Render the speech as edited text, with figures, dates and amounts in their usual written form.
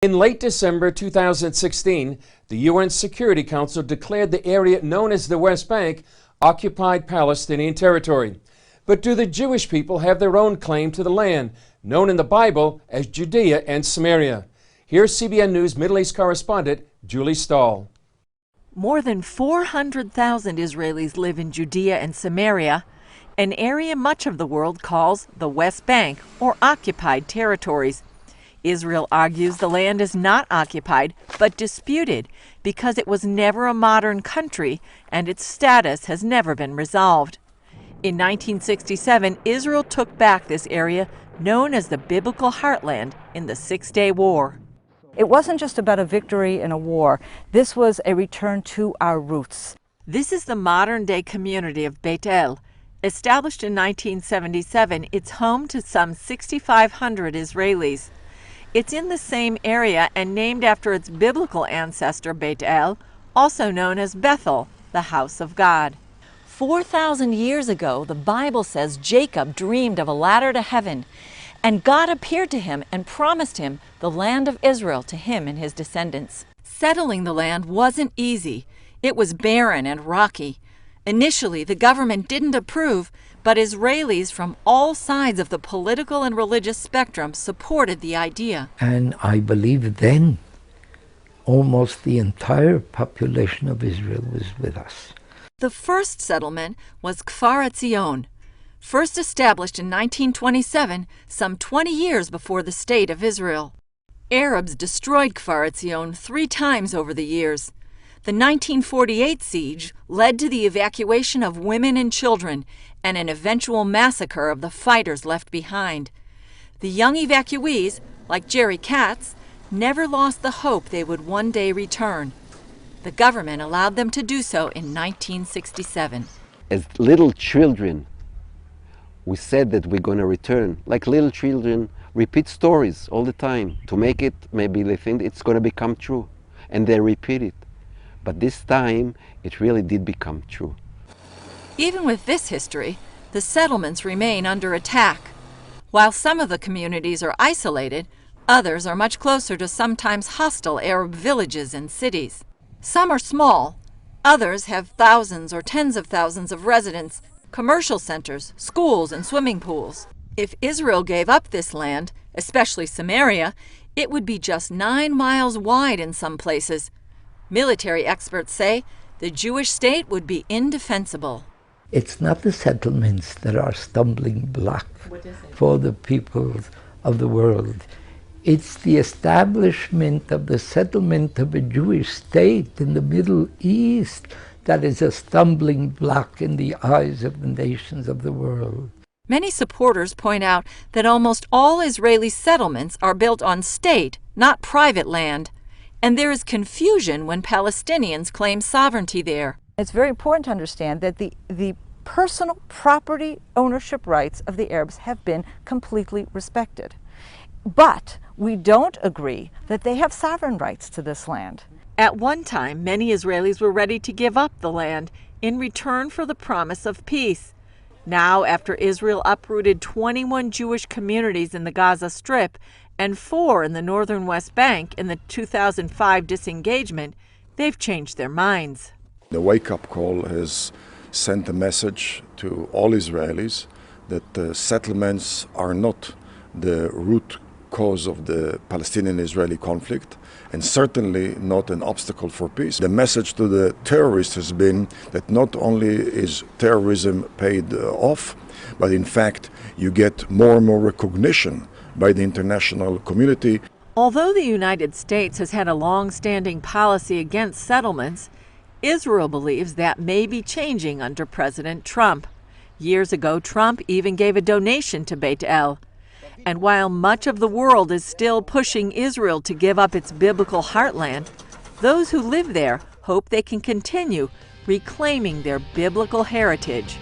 In late December 2016, the UN Security Council declared the area known as the West Bank occupied Palestinian territory. But do the Jewish people have their own claim to the land, known in the Bible as Judea and Samaria? Here's CBN News Middle East correspondent Julie Stahl. More than 400,000 Israelis live in Judea and Samaria, an area much of the world calls the West Bank or occupied territories. Israel argues the land is not occupied but disputed because it was never a modern country and its status has never been resolved. In 1967, Israel took back this area known as the Biblical Heartland in the Six-Day War. It wasn't just about a victory in a war. This was a return to our roots. This is the modern-day community of Beit El. Established in 1977, it's home to some 6,500 Israelis. It's in the same area and named after its biblical ancestor Beit El, also known as Bethel, the house of God. 4,000 years ago, the Bible says Jacob dreamed of a ladder to heaven, and God appeared to him and promised him the land of Israel to him and his descendants. Settling the land wasn't easy. It was barren and rocky. Initially, the government didn't approve, but Israelis from all sides of the political and religious spectrum supported the idea. And I believe then almost the entire population of Israel was with us. The first settlement was Kfar Etzion, first established in 1927, some 20 years before the State of Israel. Arabs destroyed Kfar Etzion 3 times over the years. The 1948 siege led to the evacuation of women and children and an eventual massacre of the fighters left behind. The young evacuees, like Jerry Katz, never lost the hope they would one day return. The government allowed them to do so in 1967. As little children, we said that we're going to return. Like little children repeat stories all the time to make it, maybe they think it's going to become true, and they repeat it. But this time, it really did become true. Even with this history, the settlements remain under attack. While some of the communities are isolated, others are much closer to sometimes hostile Arab villages and cities. Some are small, others have thousands or tens of thousands of residents, commercial centers, schools, and swimming pools. If Israel gave up this land, especially Samaria, it would be just 9 miles wide in some places. Military experts say the Jewish state would be indefensible. It's not the settlements that are stumbling block for the peoples of the world. It's the establishment of the settlement of a Jewish state in the Middle East that is a stumbling block in the eyes of the nations of the world. Many supporters point out that almost all Israeli settlements are built on state, not private land. And there is confusion when Palestinians claim sovereignty there. It's very important to understand that the personal property ownership rights of the Arabs have been completely respected. But we don't agree that they have sovereign rights to this land. At one time, many Israelis were ready to give up the land in return for the promise of peace. Now, after Israel uprooted 21 Jewish communities in the Gaza Strip and 4 in the northern West Bank in the 2005 disengagement, they've changed their minds. The wake-up call has sent a message to all Israelis that the settlements are not the root cause of the Palestinian-Israeli conflict, and certainly not an obstacle for peace. The message to the terrorists has been that not only is terrorism paid off, but in fact you get more and more recognition by the international community. Although the United States has had a long-standing policy against settlements, Israel believes that may be changing under President Trump. Years ago, Trump even gave a donation to Beit El. And while much of the world is still pushing Israel to give up its biblical heartland, those who live there hope they can continue reclaiming their biblical heritage.